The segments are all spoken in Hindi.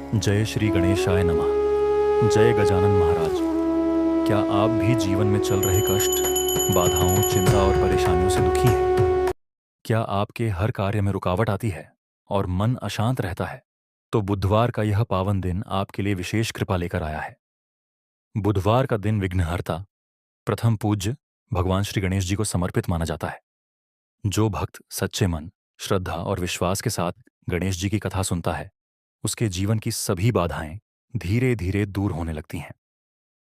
जय श्री गणेशाय नमः। जय गजानन महाराज। क्या आप भी जीवन में चल रहे कष्ट, बाधाओं, चिंता और परेशानियों से दुखी हैं? क्या आपके हर कार्य में रुकावट आती है और मन अशांत रहता है? तो बुधवार का यह पावन दिन आपके लिए विशेष कृपा लेकर आया है। बुधवार का दिन विघ्नहर्ता, प्रथम पूज्य भगवान श्री गणेश जी को समर्पित माना जाता है। जो भक्त सच्चे मन, श्रद्धा और विश्वास के साथ गणेश जी की कथा सुनता है, उसके जीवन की सभी बाधाएं धीरे धीरे दूर होने लगती हैं।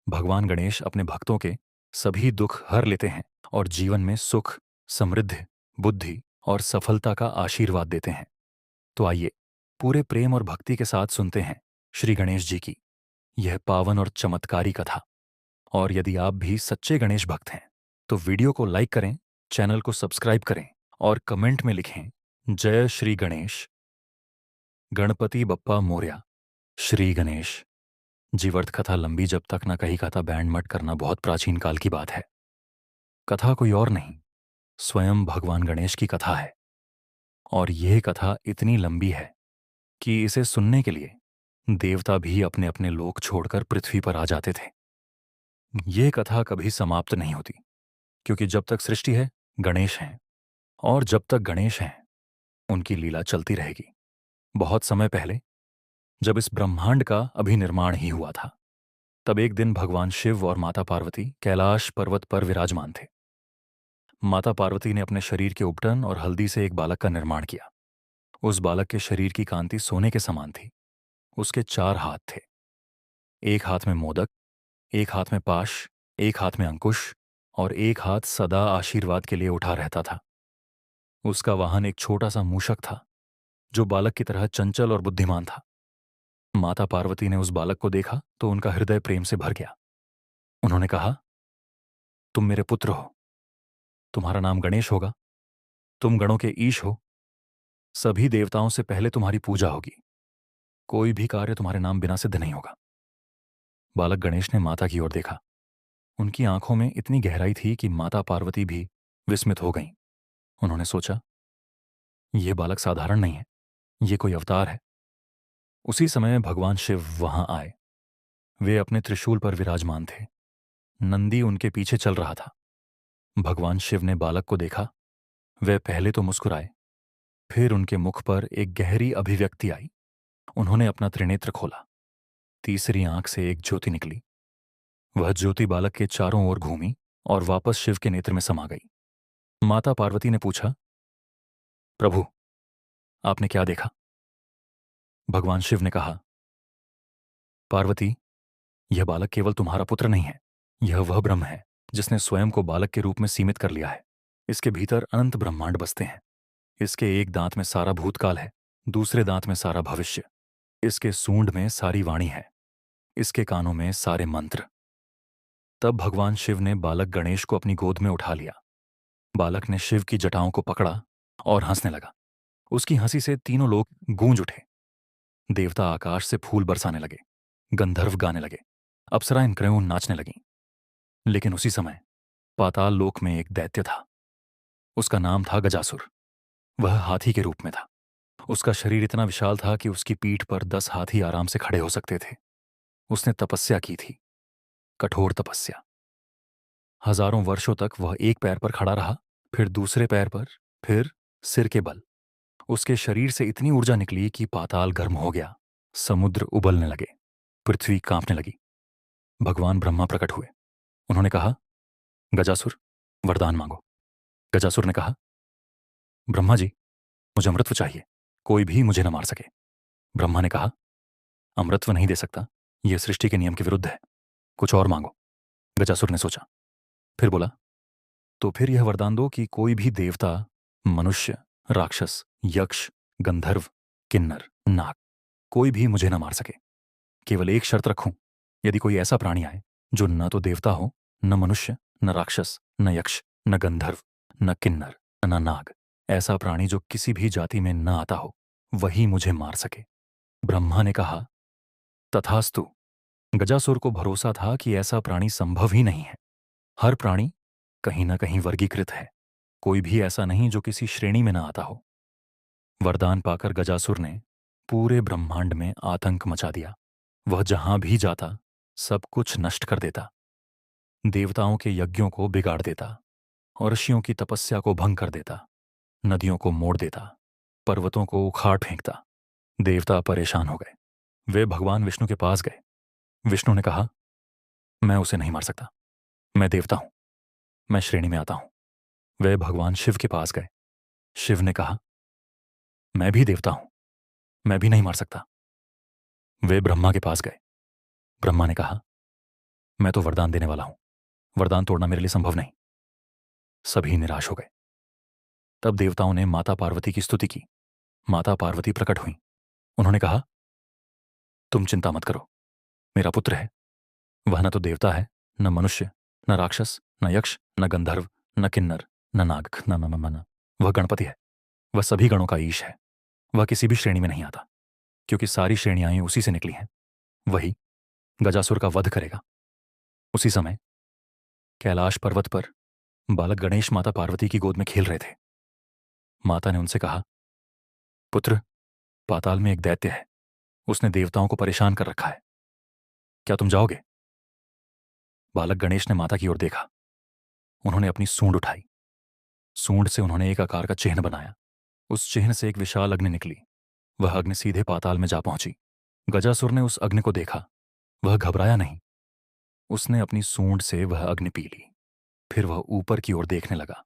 भगवान गणेश अपने भक्तों के सभी दुख हर लेते हैं और जीवन में सुख, समृद्धि, बुद्धि और सफलता का आशीर्वाद देते हैं। तो आइए पूरे प्रेम और भक्ति के साथ सुनते हैं श्री गणेश जी की यह पावन और चमत्कारी कथा। और यदि आप भी सच्चे गणेश भक्त हैं तो वीडियो को लाइक करें, चैनल को सब्सक्राइब करें और कमेंट में लिखें जय श्री गणेश। गणपति बप्पा मोरया। श्री गणेश। जीवर्थ कथा लंबी जब तक न कही कथा बैंड मट करना बहुत प्राचीन काल की बात है। कथा कोई और नहीं, स्वयं भगवान गणेश की कथा है। और यह कथा इतनी लंबी है कि इसे सुनने के लिए देवता भी अपने अपने लोक छोड़कर पृथ्वी पर आ जाते थे। यह कथा कभी समाप्त नहीं होती, क्योंकि जब तक सृष्टि है गणेश हैं, और जब तक गणेश हैं उनकी लीला चलती रहेगी। बहुत समय पहले, जब इस ब्रह्मांड का अभिनिर्माण ही हुआ था, तब एक दिन भगवान शिव और माता पार्वती कैलाश पर्वत पर विराजमान थे। माता पार्वती ने अपने शरीर के उपटन और हल्दी से एक बालक का निर्माण किया। उस बालक के शरीर की कांति सोने के समान थी। उसके 4 हाथ थे। एक हाथ में मोदक, एक हाथ में पाश, एक हाथ में अंकुश और एक हाथ सदा आशीर्वाद के लिए उठा रहता था। उसका वाहन एक छोटा सा मूषक था, जो बालक की तरह चंचल और बुद्धिमान था। माता पार्वती ने उस बालक को देखा तो उनका हृदय प्रेम से भर गया। उन्होंने कहा, तुम मेरे पुत्र हो, तुम्हारा नाम गणेश होगा, तुम गणों के ईश हो, सभी देवताओं से पहले तुम्हारी पूजा होगी, कोई भी कार्य तुम्हारे नाम बिना सिद्ध नहीं होगा। बालक गणेश ने माता की ओर देखा। उनकी आंखों में इतनी गहराई थी कि माता पार्वती भी विस्मित हो गईं। उन्होंने सोचा, यह बालक साधारण नहीं है, ये कोई अवतार है। उसी समय भगवान शिव वहां आए। वे अपने त्रिशूल पर विराजमान थे। नंदी उनके पीछे चल रहा था। भगवान शिव ने बालक को देखा। वे पहले तो मुस्कुराए, फिर उनके मुख पर एक गहरी अभिव्यक्ति आई। उन्होंने अपना त्रिनेत्र खोला। तीसरी आंख से एक ज्योति निकली। वह ज्योति बालक के चारों ओर घूमी और वापस शिव के नेत्र में समा गई। माता पार्वती ने पूछा, प्रभु, आपने क्या देखा? भगवान शिव ने कहा, पार्वती, यह बालक केवल तुम्हारा पुत्र नहीं है, यह वह ब्रह्म है जिसने स्वयं को बालक के रूप में सीमित कर लिया है। इसके भीतर अनंत ब्रह्मांड बसते हैं। इसके एक दांत में सारा भूतकाल है, दूसरे दांत में सारा भविष्य। इसके सूंड में सारी वाणी है, इसके कानों में सारे मंत्र। तब भगवान शिव ने बालक गणेश को अपनी गोद में उठा लिया। बालक ने शिव की जटाओं को पकड़ा और हंसने लगा। उसकी हंसी से तीनों लोग गूंज उठे। देवता आकाश से फूल बरसाने लगे, गंधर्व गाने लगे, अप्सराएं क्रेऊन नाचने लगीं। लेकिन उसी समय पाताल लोक में एक दैत्य था। उसका नाम था गजासुर। वह हाथी के रूप में था। उसका शरीर इतना विशाल था कि उसकी पीठ पर 10 हाथी आराम से खड़े हो सकते थे। उसने तपस्या की थी, कठोर तपस्या। हजारों वर्षों तक वह एक पैर पर खड़ा रहा, फिर दूसरे पैर पर, फिर सिर के बल। उसके शरीर से इतनी ऊर्जा निकली कि पाताल गर्म हो गया, समुद्र उबलने लगे, पृथ्वी कांपने लगी। भगवान ब्रह्मा प्रकट हुए। उन्होंने कहा, गजासुर, वरदान मांगो। गजासुर ने कहा, ब्रह्मा जी, मुझे अमृतत्व चाहिए, कोई भी मुझे न मार सके। ब्रह्मा ने कहा, अमृतत्व नहीं दे सकता, यह सृष्टि के नियम के विरुद्ध है, कुछ और मांगो। गजासुर ने सोचा, फिर बोला, तो फिर यह वरदान दो कि कोई भी देवता, मनुष्य, राक्षस, यक्ष, गंधर्व, किन्नर, नाग, कोई भी मुझे न मार सके। केवल एक शर्त रखूं, यदि कोई ऐसा प्राणी आए जो न तो देवता हो, न मनुष्य, न राक्षस, न यक्ष, न गंधर्व, न किन्नर, न नाग, ऐसा प्राणी जो किसी भी जाति में न आता हो, वही मुझे मार सके। ब्रह्मा ने कहा, तथास्तु। गजासुर को भरोसा था कि ऐसा प्राणी संभव ही नहीं है। हर प्राणी कहीं न कहीं वर्गीकृत है, कोई भी ऐसा नहीं जो किसी श्रेणी में न आता हो। वरदान पाकर गजासुर ने पूरे ब्रह्मांड में आतंक मचा दिया। वह जहां भी जाता सब कुछ नष्ट कर देता, देवताओं के यज्ञों को बिगाड़ देता और ऋषियों की तपस्या को भंग कर देता, नदियों को मोड़ देता, पर्वतों को उखाड़ फेंकता। देवता परेशान हो गए। वे भगवान विष्णु के पास गए। विष्णु ने कहा, मैं उसे नहीं मार सकता, मैं देवता हूं, मैं श्रेणी में आता हूं। वे भगवान शिव के पास गए। शिव ने कहा, मैं भी देवता हूं, मैं भी नहीं मार सकता। वे ब्रह्मा के पास गए। ब्रह्मा ने कहा, मैं तो वरदान देने वाला हूं, वरदान तोड़ना मेरे लिए संभव नहीं। सभी निराश हो गए। तब देवताओं ने माता पार्वती की स्तुति की। माता पार्वती प्रकट हुई। उन्होंने कहा, तुम चिंता मत करो, मेरा पुत्र है। वह न तो देवता है, न मनुष्य, न राक्षस, न यक्ष, न गंधर्व, न किन्नर, न नाग, न वह गणपति है। वह सभी गणों का ईश है। वह किसी भी श्रेणी में नहीं आता, क्योंकि सारी श्रेणियां उसी से निकली हैं। वही गजासुर का वध करेगा। उसी समय कैलाश पर्वत पर बालक गणेश माता पार्वती की गोद में खेल रहे थे। माता ने उनसे कहा, पुत्र, पाताल में एक दैत्य है, उसने देवताओं को परेशान कर रखा है, क्या तुम जाओगे? बालक गणेश ने माता की ओर देखा। उन्होंने अपनी सूंड उठाई। सूंड से उन्होंने एक आकार का चिन्ह बनाया। उस चिन्ह से एक विशाल अग्नि निकली। वह अग्नि सीधे पाताल में जा पहुंची। गजासुर ने उस अग्नि को देखा। वह घबराया नहीं। उसने अपनी सूंड से वह अग्नि पी ली। फिर वह ऊपर की ओर देखने लगा।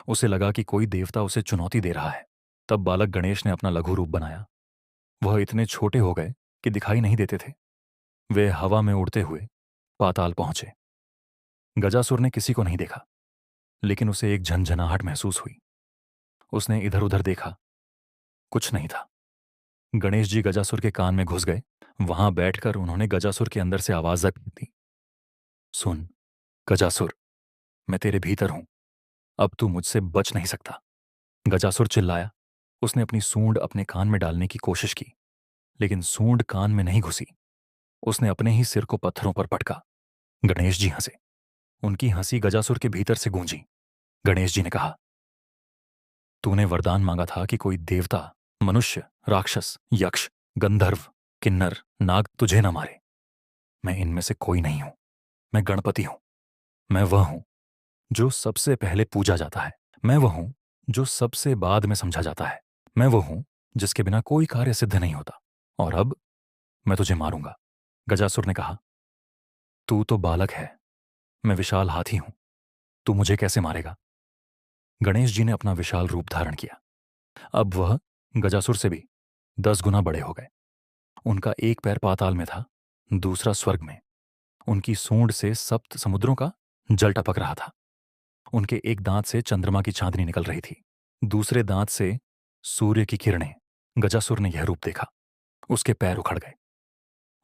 उसे लगा कि कोई देवता उसे चुनौती दे रहा है। तब बालक गणेश ने अपना लघु रूप बनाया। वह इतने छोटे हो गए कि दिखाई नहीं देते थे। वे हवा में उड़ते हुए पाताल पहुंचे। गजासुर ने किसी को नहीं देखा, लेकिन उसे एक झनझनाहट महसूस हुई। उसने इधर उधर देखा, कुछ नहीं था। गणेश जी गजासुर के कान में घुस गए। वहां बैठकर उन्होंने गजासुर के अंदर से आवाज दी, सुन गजासुर, मैं तेरे भीतर हूं, अब तू मुझसे बच नहीं सकता। गजासुर चिल्लाया। उसने अपनी सूंड अपने कान में डालने की कोशिश की, लेकिन सूंड कान में नहीं घुसी। उसने अपने ही सिर को पत्थरों पर पटका। गणेश जी हंसे। उनकी हंसी गजासुर के भीतर से गूंजी। गणेश जी ने कहा, तूने वरदान मांगा था कि कोई देवता, मनुष्य, राक्षस, यक्ष, गंधर्व, किन्नर, नाग तुझे न मारे। मैं इनमें से कोई नहीं हूं। मैं गणपति हूं। मैं वह हूं जो सबसे पहले पूजा जाता है। मैं वह हूं जो सबसे बाद में समझा जाता है। मैं वह हूं जिसके बिना कोई कार्य सिद्ध नहीं होता। और अब मैं तुझे मारूंगा। गजासुर ने कहा, तू तो बालक है, मैं विशाल हाथी हूं, तू मुझे कैसे मारेगा? गणेश जी ने अपना विशाल रूप धारण किया। अब वह गजासुर से भी 10 गुना बड़े हो गए। उनका एक पैर पाताल में था, दूसरा स्वर्ग में। उनकी सूंड से सप्त समुद्रों का जल टपक रहा था। उनके एक दांत से चंद्रमा की चांदनी निकल रही थी, दूसरे दांत से सूर्य की किरणें। गजासुर ने यह रूप देखा। उसके पैर उखड़ गए।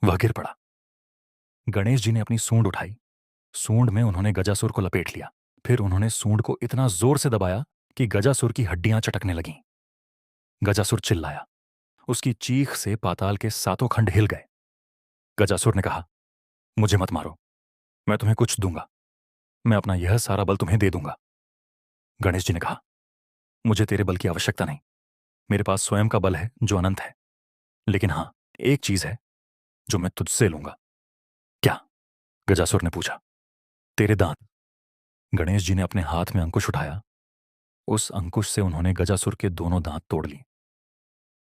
वह गिर पड़ा। गणेश जी ने अपनी सूंड उठाई। सूंड में उन्होंने गजासुर को लपेट लिया। फिर उन्होंने सूंड को इतना जोर से दबाया कि गजासुर की हड्डियां चटकने लगीं। गजासुर चिल्लाया। उसकी चीख से पाताल के सातों खंड हिल गए। गजासुर ने कहा, मुझे मत मारो, मैं तुम्हें कुछ दूंगा। मैं अपना यह सारा बल तुम्हें दे दूंगा। गणेश जी ने कहा, मुझे तेरे बल की आवश्यकता नहीं। मेरे पास स्वयं का बल है जो अनंत है। लेकिन हां, एक चीज है जो मैं तुझसे लूंगा। क्या? गजासुर ने पूछा। तेरे दांत। गणेश जी ने अपने हाथ में अंकुश उठाया। उस अंकुश से उन्होंने गजासुर के दोनों दांत तोड़ लिए।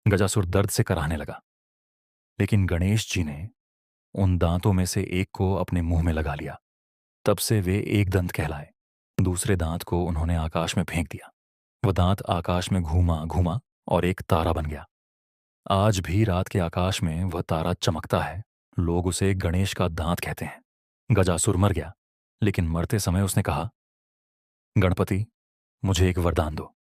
गजासुर दर्द से कराहने लगा, लेकिन गणेश जी ने उन दांतों में से एक को अपने मुंह में लगा लिया। तब से वे एक दंत कहलाए। दूसरे दांत को उन्होंने आकाश में फेंक दिया। वह दांत आकाश में घूमा घूमा और एक तारा बन गया। आज भी रात के आकाश में वह तारा चमकता है। लोग उसे गणेश का दांत कहते हैं। गजासुर मर गया, लेकिन मरते समय उसने कहा, गणपति, मुझे एक वरदान दो।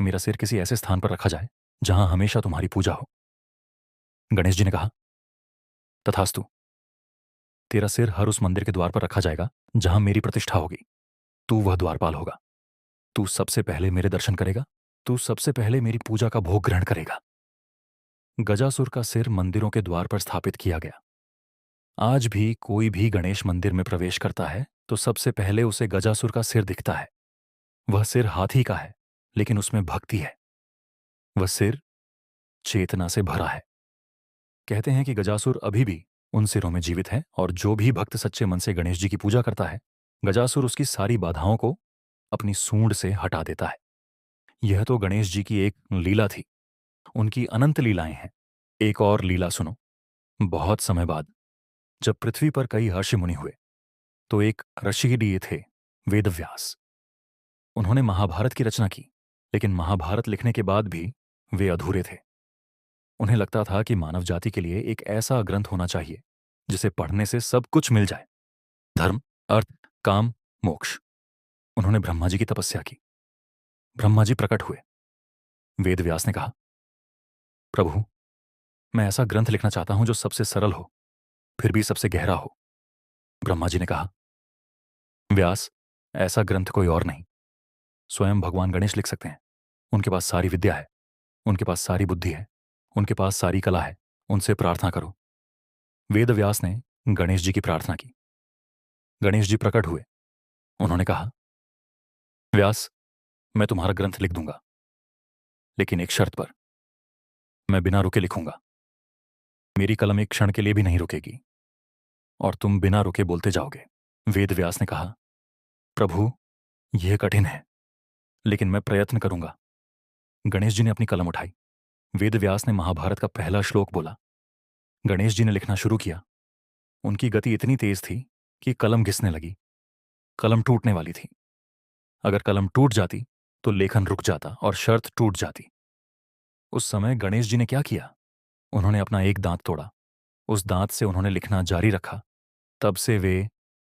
मेरा सिर किसी ऐसे स्थान पर रखा जाए जहां हमेशा तुम्हारी पूजा हो। गणेश जी ने कहा, तथास्तु। तेरा सिर हर उस मंदिर के द्वार पर रखा जाएगा जहां मेरी प्रतिष्ठा होगी। तू वह द्वारपाल होगा। तू सबसे पहले मेरे दर्शन करेगा। तू सबसे पहले मेरी पूजा का भोग ग्रहण करेगा। गजासुर का सिर मंदिरों के द्वार पर स्थापित किया गया। आज भी कोई भी गणेश मंदिर में प्रवेश करता है तो सबसे पहले उसे गजासुर का सिर दिखता है। वह सिर हाथी का है, लेकिन उसमें भक्ति है। वह सिर चेतना से भरा है। कहते हैं कि गजासुर अभी भी उन सिरों में जीवित है और जो भी भक्त सच्चे मन से गणेश जी की पूजा करता है, गजासुर उसकी सारी बाधाओं को अपनी सूंड से हटा देता है। यह तो गणेश जी की एक लीला थी। उनकी अनंत लीलाएं हैं। एक और लीला सुनो। बहुत समय बाद जब पृथ्वी पर कई ऋषि मुनि हुए, तो एक ऋषि थे, वेदव्यास। उन्होंने महाभारत की रचना की, लेकिन महाभारत लिखने के बाद भी वे अधूरे थे। उन्हें लगता था कि मानव जाति के लिए एक ऐसा ग्रंथ होना चाहिए जिसे पढ़ने से सब कुछ मिल जाए, धर्म, अर्थ, काम, मोक्ष। उन्होंने ब्रह्मा जी की तपस्या की। ब्रह्मा जी प्रकट हुए। वेदव्यास ने कहा, प्रभु, मैं ऐसा ग्रंथ लिखना चाहता हूं जो सबसे सरल हो, फिर भी सबसे गहरा हो। ब्रह्मा जी ने कहा, व्यास, ऐसा ग्रंथ कोई और नहीं, स्वयं भगवान गणेश लिख सकते हैं। उनके पास सारी विद्या है, उनके पास सारी बुद्धि है, उनके पास सारी कला है। उनसे प्रार्थना करो। वेदव्यास ने गणेश जी की प्रार्थना की। गणेश जी प्रकट हुए। उन्होंने कहा, व्यास, मैं तुम्हारा ग्रंथ लिख दूंगा, लेकिन एक शर्त पर। मैं बिना रुके लिखूंगा। मेरी कलम एक क्षण के लिए भी नहीं रुकेगी और तुम बिना रुके बोलते जाओगे। वेदव्यास ने कहा, प्रभु, यह कठिन है, लेकिन मैं प्रयत्न करूंगा। गणेश जी ने अपनी कलम उठाई। वेदव्यास ने महाभारत का पहला श्लोक बोला। गणेश जी ने लिखना शुरू किया। उनकी गति इतनी तेज थी कि कलम घिसने लगी। कलम टूटने वाली थी। अगर कलम टूट जाती तो लेखन रुक जाता और शर्त टूट जाती। उस समय गणेश जी ने क्या किया? उन्होंने अपना एक दांत तोड़ा। उस दांत से उन्होंने लिखना जारी रखा। तब से वे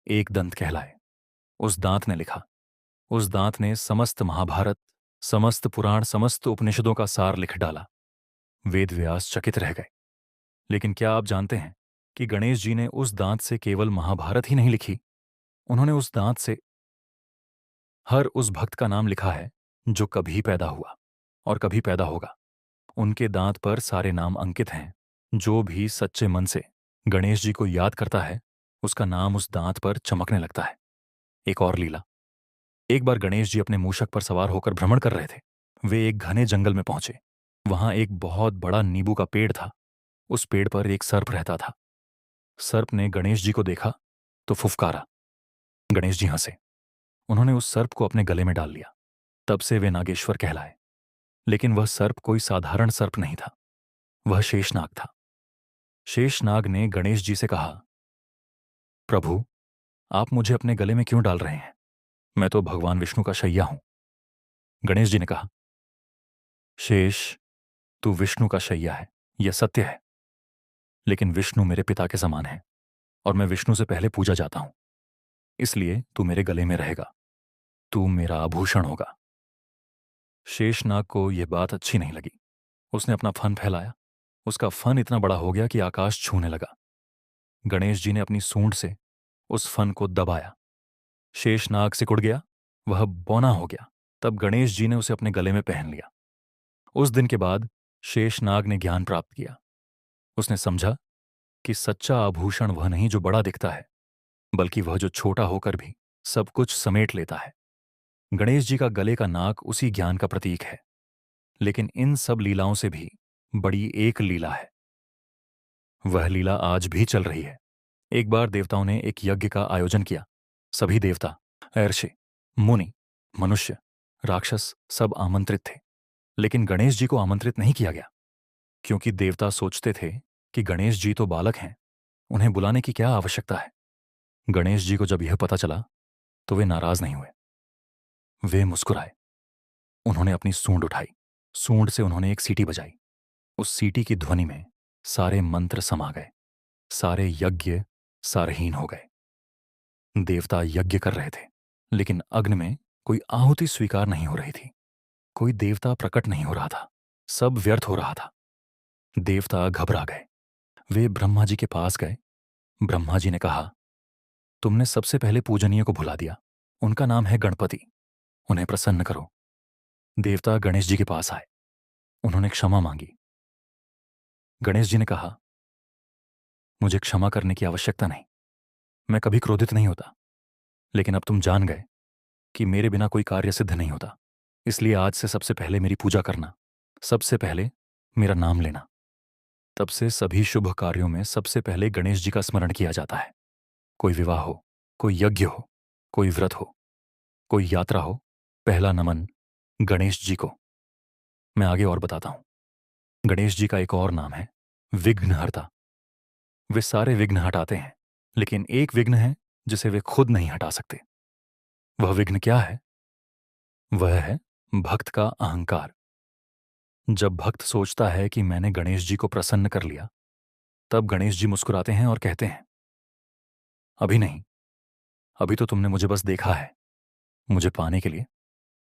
एक दंत कहलाए। उस दांत ने लिखा। उस दांत ने समस्त महाभारत, समस्त पुराण, समस्त उपनिषदों का सार लिख डाला। वेदव्यास चकित रह गए। लेकिन क्या आप जानते हैं कि गणेश जी ने उस दांत से केवल महाभारत ही नहीं लिखी, उन्होंने उस दांत से हर उस भक्त का नाम लिखा है जो कभी पैदा हुआ और कभी पैदा होगा। उनके दांत पर सारे नाम अंकित हैं। जो भी सच्चे मन से गणेश जी को याद करता है, उसका नाम उस दांत पर चमकने लगता है। एक और लीला। एक बार गणेश जी अपने मूषक पर सवार होकर भ्रमण कर रहे थे। वे एक घने जंगल में पहुंचे। वहां एक बहुत बड़ा नींबू का पेड़ था। उस पेड़ पर एक सर्प रहता था। सर्प ने गणेश जी को देखा तो फुफकारा। गणेश जी हंसे। उन्होंने उस सर्प को अपने गले में डाल लिया। तब से वे नागेश्वर कहलाए। लेकिन वह सर्प कोई साधारण सर्प नहीं था, वह शेषनाग था। शेषनाग ने गणेश जी से कहा, प्रभु, आप मुझे अपने गले में क्यों डाल रहे हैं? मैं तो भगवान विष्णु का शैया हूं। गणेश जी ने कहा, शेष, तू विष्णु का शैया है, यह सत्य है, लेकिन विष्णु मेरे पिता के समान है और मैं विष्णु से पहले पूजा जाता हूं। इसलिए तू मेरे गले में रहेगा। तू मेरा आभूषण होगा। शेषनाग को यह बात अच्छी नहीं लगी। उसने अपना फन फैलाया। उसका फन इतना बड़ा हो गया कि आकाश छूने लगा। गणेश जी ने अपनी सूंड से उस फन को दबाया। शेषनाग सिकुड़ गया। वह बौना हो गया। तब गणेश जी ने उसे अपने गले में पहन लिया। उस दिन के बाद शेषनाग ने ज्ञान प्राप्त किया। उसने समझा कि सच्चा आभूषण वह नहीं जो बड़ा दिखता है, बल्कि वह जो छोटा होकर भी सब कुछ समेट लेता है। गणेश जी का गले का नाक उसी ज्ञान का प्रतीक है। लेकिन इन सब लीलाओं से भी बड़ी एक लीला है। वह लीला आज भी चल रही है। एक बार देवताओं ने एक यज्ञ का आयोजन किया। सभी देवता, ऋषि, मुनि, मनुष्य, राक्षस सब आमंत्रित थे। लेकिन गणेश जी को आमंत्रित नहीं किया गया, क्योंकि देवता सोचते थे कि गणेश जी तो बालक हैं, उन्हें बुलाने की क्या आवश्यकता है। गणेश जी को जब यह पता चला तो वे नाराज नहीं हुए। वे मुस्कुराए। उन्होंने अपनी सूंड उठाई। सूंड से उन्होंने एक सीटी बजाई। उस सीटी की ध्वनि में सारे मंत्र समा गए। सारे यज्ञ सारहीन हो गए। देवता यज्ञ कर रहे थे, लेकिन अग्नि में कोई आहुति स्वीकार नहीं हो रही थी। कोई देवता प्रकट नहीं हो रहा था। सब व्यर्थ हो रहा था। देवता घबरा गए। वे ब्रह्मा जी के पास गए। ब्रह्मा जी ने कहा, तुमने सबसे पहले पूजनीय को भुला दिया। उनका नाम है गणपति। उन्हें प्रसन्न करो। देवता गणेश जी के पास आए। उन्होंने क्षमा मांगी। गणेश जी ने कहा, मुझे क्षमा करने की आवश्यकता नहीं। मैं कभी क्रोधित नहीं होता। लेकिन अब तुम जान गए कि मेरे बिना कोई कार्य सिद्ध नहीं होता। इसलिए आज से सबसे पहले मेरी पूजा करना, सबसे पहले मेरा नाम लेना। तब से सभी शुभ कार्यों में सबसे पहले गणेश जी का स्मरण किया जाता है। कोई विवाह हो, कोई यज्ञ हो, कोई व्रत हो, कोई यात्रा हो, पहला नमन गणेश जी को। मैं आगे और बताता हूं। गणेश जी का एक और नाम है विघ्नहर्ता। वे सारे विघ्न हटाते हैं, लेकिन एक विघ्न है जिसे वे खुद नहीं हटा सकते। वह विघ्न क्या है? वह है भक्त का अहंकार। जब भक्त सोचता है कि मैंने गणेश जी को प्रसन्न कर लिया, तब गणेश जी मुस्कुराते हैं और कहते हैं, अभी नहीं, अभी तो तुमने मुझे बस देखा है। मुझे पाने के लिए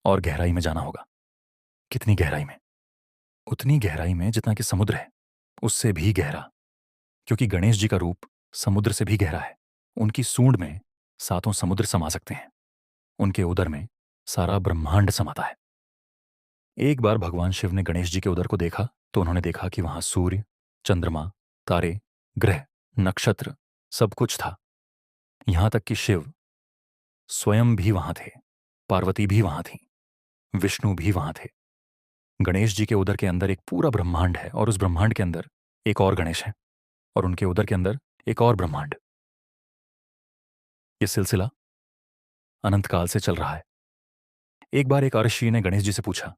और गहराई में जाना होगा। कितनी गहराई में? उतनी गहराई में जितना कि समुद्र है, उससे भी गहरा। क्योंकि गणेश जी का रूप समुद्र से भी गहरा है। उनकी सूंड में सातों समुद्र समा सकते हैं। उनके उदर में सारा ब्रह्मांड समाता है। एक बार भगवान शिव ने गणेश जी के उदर को देखा तो उन्होंने देखा कि वहां सूर्य, चंद्रमा, तारे, ग्रह, नक्षत्र सब कुछ था। यहां तक कि शिव स्वयं भी वहां थे, पार्वती भी वहां थी, विष्णु भी वहां थे। गणेश जी के उदर के अंदर एक पूरा ब्रह्मांड है और उस ब्रह्मांड के अंदर एक और गणेश है और उनके उदर के अंदर एक और ब्रह्मांड। ये सिलसिला अनंत काल से चल रहा है। एक बार एक ऋषि ने गणेश जी से पूछा,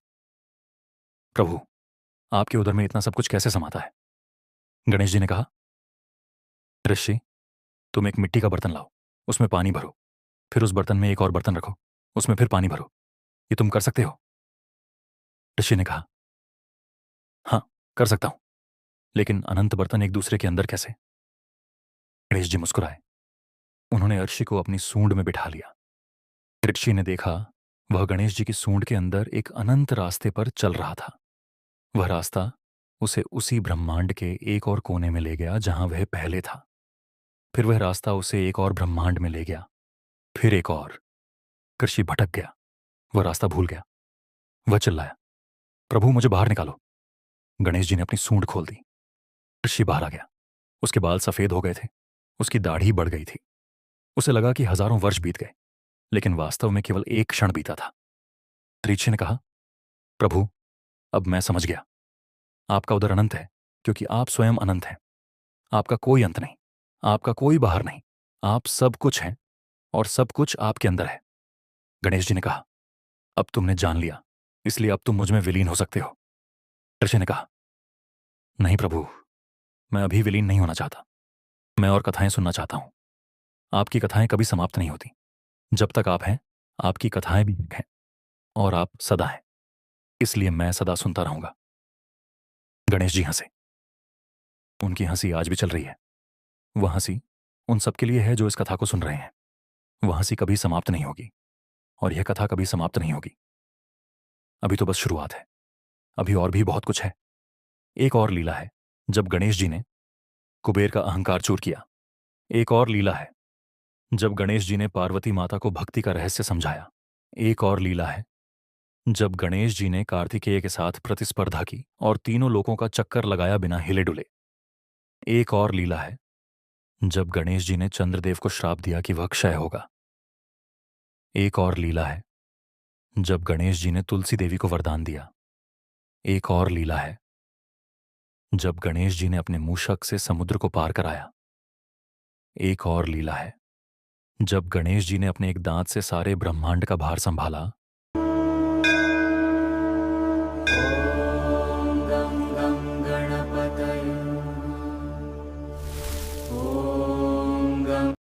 प्रभु, आपके उदर में इतना सब कुछ कैसे समाता है? गणेश जी ने कहा, ऋषि, तुम एक मिट्टी का बर्तन लाओ, उसमें पानी भरो, फिर उस बर्तन में एक और बर्तन रखो, उसमें फिर पानी भरो। ये तुम कर सकते हो? ऋषि ने कहा, हाँ, कर सकता हूं, लेकिन अनंत बर्तन एक दूसरे के अंदर कैसे? गणेश जी मुस्कुराए। उन्होंने ऋषि को अपनी सूंड में बिठा लिया। ऋषि ने देखा, वह गणेश जी की सूंड के अंदर एक अनंत रास्ते पर चल रहा था। वह रास्ता उसे उसी ब्रह्मांड के एक और कोने में ले गया जहां वह पहले था। फिर वह रास्ता उसे एक और ब्रह्मांड में ले गया, फिर एक और। ऋषि भटक गया, वह रास्ता भूल गया। वह चिल्लाया, प्रभु, मुझे बाहर निकालो। गणेश जी ने अपनी सूंड खोल दी। ऋषि बाहर आ गया। उसके बाल सफेद हो गए थे, उसकी दाढ़ी बढ़ गई थी। उसे लगा कि हजारों वर्ष बीत गए, लेकिन वास्तव में केवल एक क्षण बीता था। ऋषि ने कहा, प्रभु, अब मैं समझ गया। आपका उदर अनंत है क्योंकि आप स्वयं अनंत हैं। आपका कोई अंत नहीं, आपका कोई बाहर नहीं। आप सब कुछ हैं और सब कुछ आपके अंदर है। गणेश जी ने कहा, अब तुमने जान लिया, इसलिए अब तुम मुझ में विलीन हो सकते हो। ऋषि ने कहा, नहीं प्रभु, मैं अभी विलीन नहीं होना चाहता। मैं और कथाएं सुनना चाहता हूं। आपकी कथाएं कभी समाप्त नहीं होती। जब तक आप हैं, आपकी कथाएं भी हैं और आप सदा हैं, इसलिए मैं सदा सुनता रहूंगा। गणेश जी हंसे। उनकी हंसी आज भी चल रही है। वह हंसी उन सबके लिए है जो इस कथा को सुन रहे हैं। वह हंसी कभी समाप्त नहीं होगी और यह कथा कभी समाप्त नहीं होगी। अभी तो बस शुरुआत है। अभी और भी बहुत कुछ है। एक और लीला है जब गणेश जी ने कुबेर का अहंकार चूर किया। एक और लीला है जब गणेश जी ने पार्वती माता को भक्ति का रहस्य समझाया। एक और लीला है जब गणेश जी ने कार्तिकेय के साथ प्रतिस्पर्धा की और तीनों लोगों का चक्कर लगाया बिना हिले डुले। एक और लीला है जब गणेश जी ने चंद्रदेव को श्राप दिया कि वह क्षय होगा। एक और लीला है जब गणेश जी ने तुलसी देवी को वरदान दिया। एक और लीला है जब गणेश जी ने अपने मूषक से समुद्र को पार कराया। एक और लीला है जब गणेश जी ने अपने एक दांत से सारे ब्रह्मांड का भार संभाला